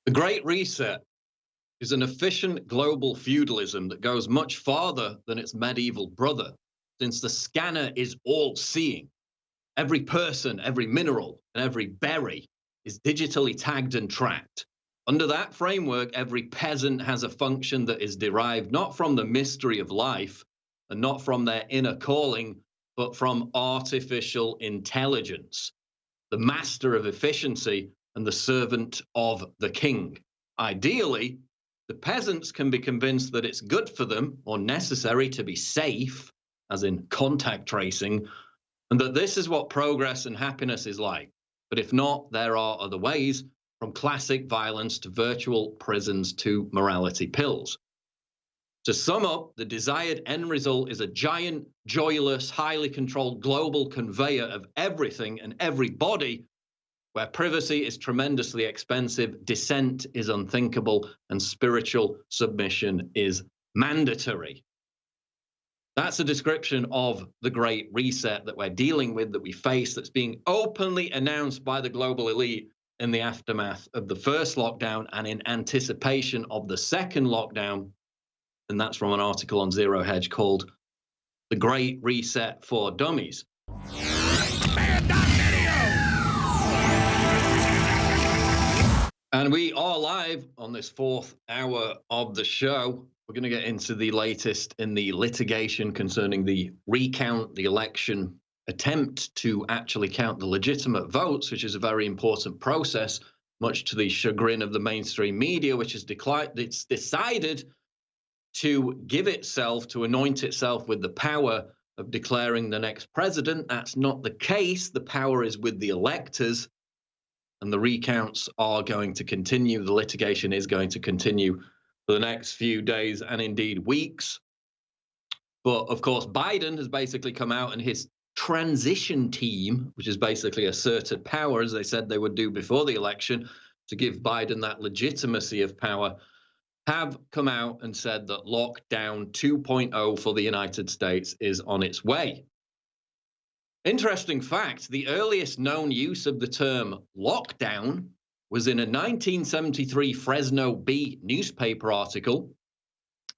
The Great Reset is an efficient global feudalism that goes much farther than its medieval brother, since the scanner is all seeing. Every person, every mineral, and every berry is digitally tagged and tracked. Under that framework, every peasant has a function that is derived not from the mystery of life and not from their inner calling, but from artificial intelligence, the master of efficiency and the servant of the king. Ideally, the peasants can be convinced that it's good for them or necessary to be safe, as in contact tracing, and that this is what progress and happiness is like. But if not, there are other ways, from classic violence to virtual prisons to morality pills. To sum up, the desired end result is a giant, joyless, highly controlled global conveyor of everything and everybody, where privacy is tremendously expensive, dissent is unthinkable, and spiritual submission is mandatory. That's a description of the Great Reset that we're dealing with, that we face, that's being openly announced by the global elite in the aftermath of the first lockdown and in anticipation of the second lockdown. And that's from an article on Zero Hedge called The Great Reset for Dummies. And we are live on this fourth hour of the show. We're going to get into the latest in the litigation concerning the recount, the election attempt to actually count the legitimate votes, which is a very important process, much to the chagrin of the mainstream media, which has it's decided to give itself, to anoint itself with the power of declaring the next president. That's not the case. The power is with the electors, and the recounts are going to continue. The litigation is going to continue for the next few days and indeed weeks. But of course, Biden has basically come out, and his transition team, which is basically asserted power, as they said they would do before the election, to give Biden that legitimacy of power, have come out and said that lockdown 2.0 for the United States is on its way. Interesting fact, the earliest known use of the term lockdown was in a 1973 Fresno Bee newspaper article,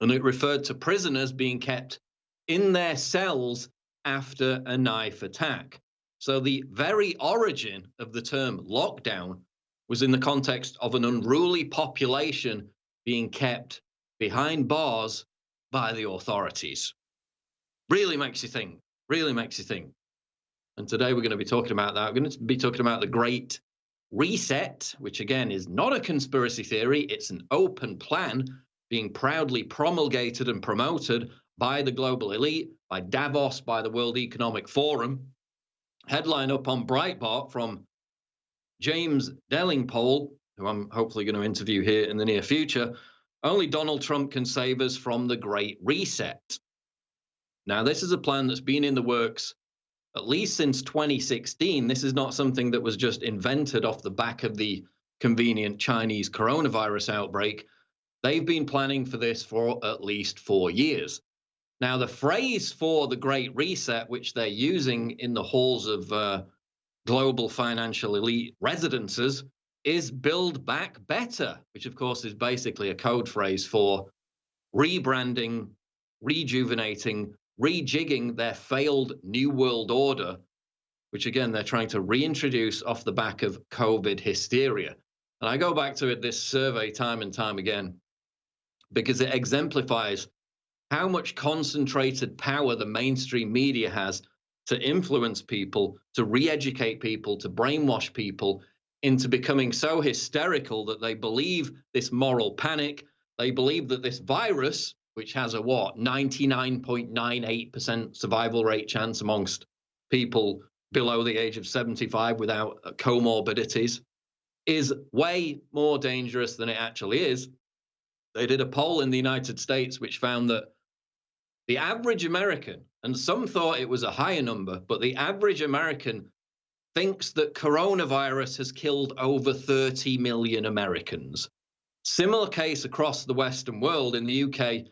and it referred to prisoners being kept in their cells after a knife attack. So the very origin of the term lockdown was in the context of an unruly population being kept behind bars by the authorities. Really makes you think, really makes you think. And today we're going to be talking about that. We're going to be talking about the Great Reset, which again is not a conspiracy theory. It's an open plan being proudly promulgated and promoted by the global elite, by Davos, by the World Economic Forum. Headline up on Breitbart from James Delingpole, who I'm hopefully going to interview here in the near future. Only Donald Trump can save us from the Great Reset. Now, this is a plan that's been in the works at least since 2016. This is not something that was just invented off the back of the convenient Chinese coronavirus outbreak. They've been planning for this for at least 4 years. Now, the phrase for the Great Reset, which they're using in the halls of global financial elite residences, is Build Back Better, which of course is basically a code phrase for rebranding, rejuvenating, rejigging their failed New World Order, which again, they're trying to reintroduce off the back of COVID hysteria. And I go back to it, this survey, time and time again, because it exemplifies how much concentrated power the mainstream media has to influence people, to re-educate people, to brainwash people into becoming so hysterical that they believe this moral panic. They believe that this virus, which has a 99.98% survival rate chance amongst people below the age of 75 without comorbidities, is way more dangerous than it actually is. They did a poll in the United States which found that the average American, and some thought it was a higher number, but the average American thinks that coronavirus has killed over 30 million Americans. Similar case across the Western world. In the UK,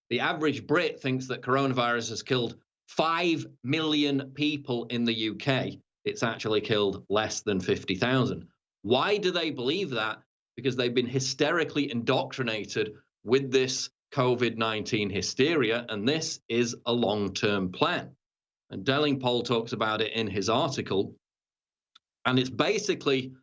the average Brit thinks that coronavirus has killed 5 million people in the UK. It's actually killed less than 50,000. Why do they believe that? because they've been hysterically indoctrinated with this COVID-19 hysteria, and this is a long-term plan. And Delingpole talks about it in his article. And it's basically,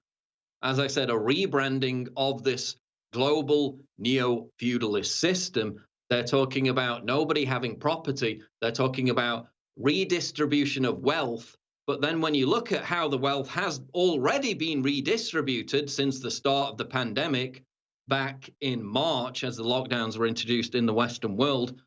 as I said, a rebranding of this global neo-feudalist system. They're talking about nobody having property. They're talking about redistribution of wealth. But then when you look at how the wealth has already been redistributed since the start of the pandemic back in March, as the lockdowns were introduced in the Western world,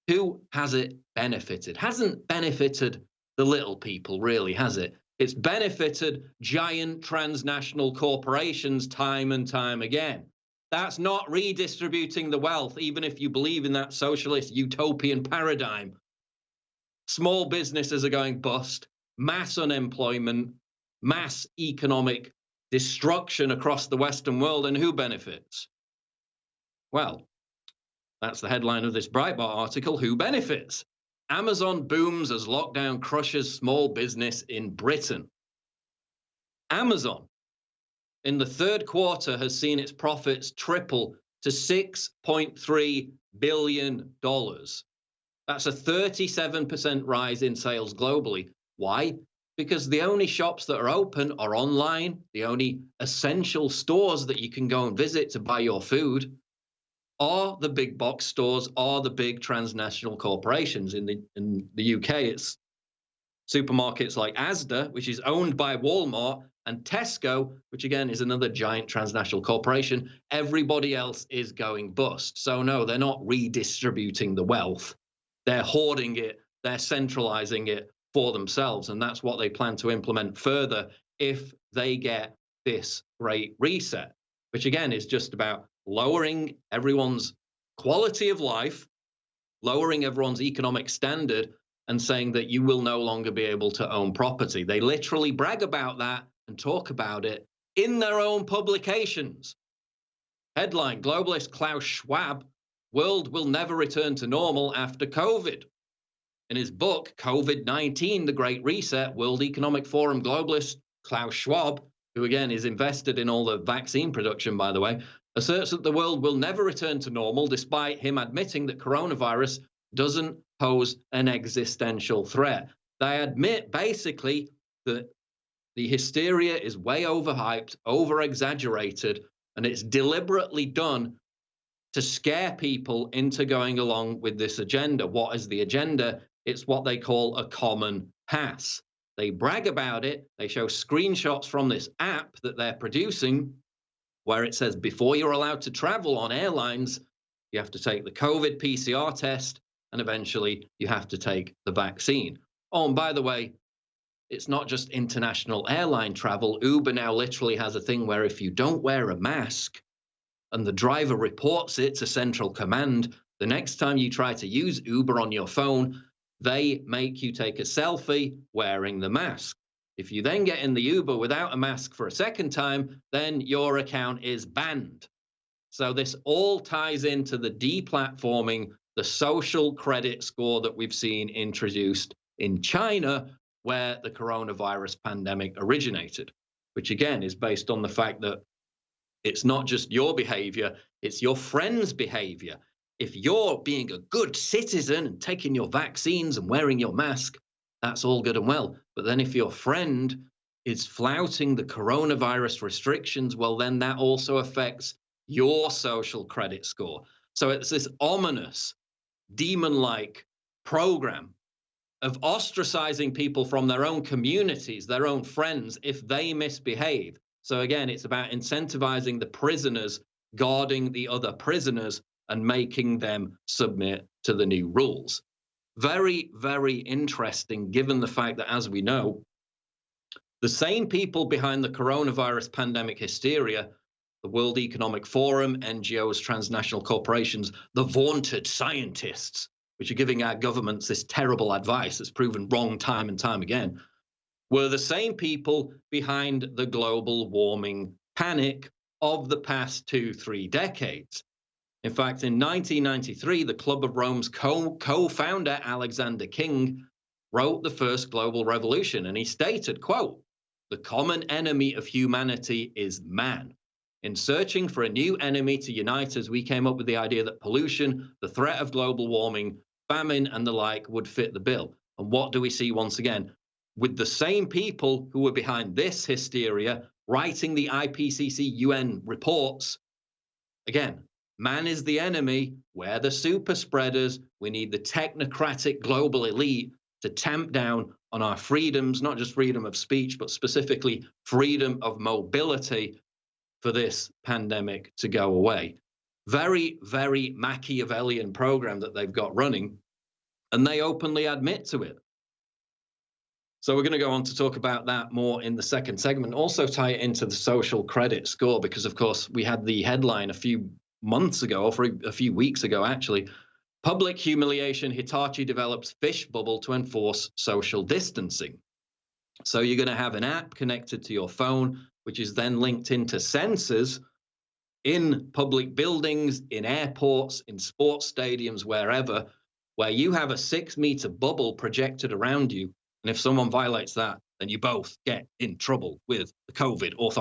who has it benefited? Hasn't benefited the little people, really, has it? It's benefited giant transnational corporations time and time again. That's not redistributing the wealth, even if you believe in that socialist utopian paradigm. Small businesses are going bust, mass unemployment, mass economic destruction across the Western world, and who benefits? Well, that's the headline of this Breitbart article. Who benefits? Amazon booms as lockdown crushes small business in Britain. Amazon, in the third quarter, has seen its profits triple to $6.3 billion. That's a 37% rise in sales globally. Why? Because the only shops that are open are online. The only essential stores that you can go and visit to buy your food are the big box stores, are the big transnational corporations. In the UK, it's supermarkets like Asda, which is owned by Walmart, and Tesco, which again is another giant transnational corporation. Everybody else is going bust. So no, they're not redistributing the wealth. They're hoarding it. They're centralizing it for themselves. And that's what they plan to implement further if they get this great reset, which again is just about lowering everyone's quality of life, lowering everyone's economic standard, and saying that you will no longer be able to own property. They literally brag about that and talk about it in their own publications. Headline: globalist Klaus Schwab, world will never return to normal after COVID. In his book, COVID-19, The Great Reset, World Economic Forum globalist Klaus Schwab, who again is invested in all the vaccine production, by the way, asserts that the world will never return to normal, despite him admitting that coronavirus doesn't pose an existential threat. They admit basically that the hysteria is way overhyped, over-exaggerated, and it's deliberately done to scare people into going along with this agenda. What is the agenda? It's what they call a common pass. They brag about it. They show screenshots from this app that they're producing, where it says before you're allowed to travel on airlines, you have to take the COVID PCR test, and eventually you have to take the vaccine. Oh, and by the way, it's not just international airline travel. Uber now literally has a thing where if you don't wear a mask and the driver reports it to central command, the next time you try to use Uber on your phone, they make you take a selfie wearing the mask. If you then get in the Uber without a mask for a second time, then your account is banned. So this all ties into the deplatforming, the social credit score that we've seen introduced in China, where the coronavirus pandemic originated, which again is based on the fact that it's not just your behavior, it's your friend's behavior. If you're being a good citizen and taking your vaccines and wearing your mask, that's all good and well. But then if your friend is flouting the coronavirus restrictions, well, then that also affects your social credit score. So it's this ominous, demon-like program of ostracizing people from their own communities, their own friends, if they misbehave. So again, it's about incentivizing the prisoners, guarding the other prisoners, and making them submit to the new rules. Very, very interesting, given the fact that, as we know, the same people behind the coronavirus pandemic hysteria, the World Economic Forum, NGOs, transnational corporations, the vaunted scientists, which are giving our governments this terrible advice that's proven wrong time and time again, were the same people behind the global warming panic of the past 2-3 decades. In fact, in 1993, the Club of Rome's co-founder, Alexander King, wrote The First Global Revolution, and he stated, quote, "The common enemy of humanity is man. In searching for a new enemy to unite us, we came up with the idea that pollution, the threat of global warming, famine, and the like would fit the bill. And what do we see once again? With the same people who were behind this hysteria writing the IPCC UN reports, again, man is the enemy, we're the super spreaders, we need the technocratic global elite to tamp down on our freedoms, not just freedom of speech, but specifically freedom of mobility for this pandemic to go away. Very, very Machiavellian program that they've got running, and they openly admit to it. So we're going to go on to talk about that more in the second segment, also tie it into the social credit score, because of course we had the headline a few months ago, or a few weeks ago actually, public humiliation, Hitachi develops fish bubble to enforce social distancing. So you're going to have an app connected to your phone, which is then linked into sensors in public buildings, in airports, in sports stadiums, wherever, where you have a 6-meter bubble projected around you. And if someone violates that, then you both get in trouble with the COVID authorities.